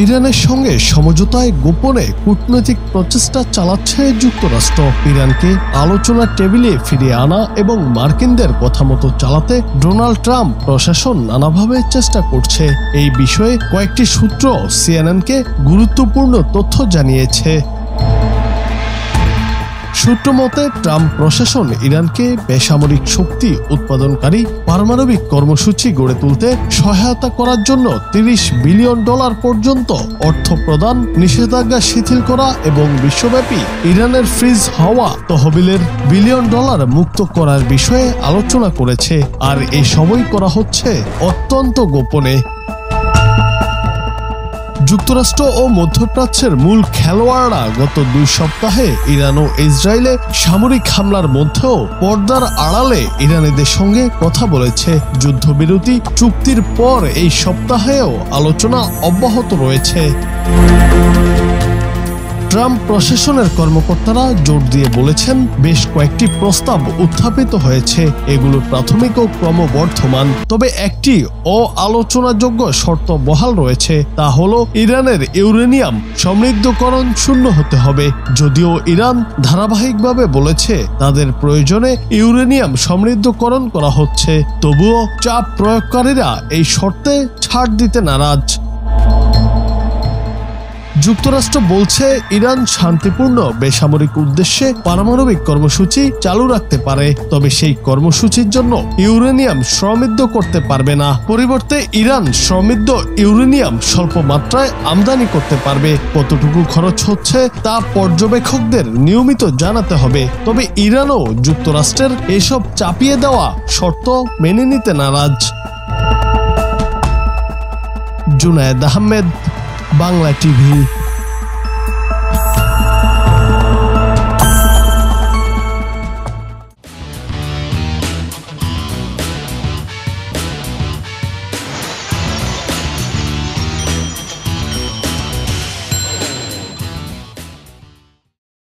ইরানের সঙ্গে সমঝোতায় গোপনে কূটনৈতিক প্রচেষ্টা চালাচ্ছে যুক্তরাষ্ট্র। ইরানকে আলোচনার টেবিলে ফিরিয়ে আনা এবং মার্কিনদের কথা মতো চালাতে ডোনাল্ড ট্রাম্প প্রশাসন নানাভাবে চেষ্টা করছে। এই বিষয়ে কয়েকটি সূত্র সিএনএনকে গুরুত্বপূর্ণ তথ্য জানিয়েছে। সূত্র মতে ট্রাম্প প্রশাসন ইরানকে বেসামরিক শক্তি উৎপাদনকারী পারমাণবিক কর্মসূচি গড়ে তুলতে সহায়তা করার জন্য $30 বিলিয়ন পর্যন্ত অর্থ প্রদান, নিষেধাজ্ঞা শিথিল করা এবং বিশ্বব্যাপী ইরানের ফ্রিজ হওয়া তহবিলের $1 বিলিয়ন মুক্ত করার বিষয়ে আলোচনা করেছে। আর এই সবই করা হচ্ছে অত্যন্ত গোপনে। যুক্তরাষ্ট্র ও মধ্যপ্রাচ্যের মূল খেলোয়াড়রা গত 2 সপ্তাহে ইরান ও ইসরায়েলে সামরিক হামলার মধ্যেও পর্দার আড়ালে ইরানিদের সঙ্গে কথা বলেছে। যুদ্ধবিরতি চুক্তির পর এই সপ্তাহেও আলোচনা অব্যাহত রয়েছে। ট্রাম্প প্রশাসনের কর্মকর্তারা জোর দিয়ে বলেছেন, বেশ কয়েকটি প্রস্তাব উত্থাপিত হয়েছে। এগুলো প্রাথমিক ও ক্রমবর্ধমান। তবে একটি আলোচনাযোগ্য শর্ত বহাল রয়েছে, তা হলো ইরানের ইউরেনিয়াম সমৃদ্ধকরণ শূন্য হতে হবে। যদিও ইরান ধারাবাহিকভাবে বলেছে তাদের প্রয়োজনে ইউরেনিয়াম সমৃদ্ধকরণ করা হচ্ছে, তবুও চাপ প্রয়োগকারীরা এই শর্তে ছাড় দিতে নারাজ। যুক্তরাষ্ট্র বলছে ইরান শান্তিপূর্ণ বেসামরিক উদ্দেশ্যে পারমাণবিক কর্মসূচি চালু রাখতে পারে, তবে সেই কর্মসূচির জন্য ইউরেনিয়াম সমৃদ্ধ করতে পারবে না। পরিবর্তে ইরান সমৃদ্ধ ইউরেনিয়াম স্বল্প মাত্রায় আমদানি করতে পারবে। কতটুকু খরচ হচ্ছে তা পর্যবেক্ষকদের নিয়মিত জানাতে হবে। তবে ইরানও যুক্তরাষ্ট্রের এসব চাপিয়ে দেওয়া শর্ত মেনে নিতে নারাজ। জুনায়েদ আহমেদ, বাংলা টিভি।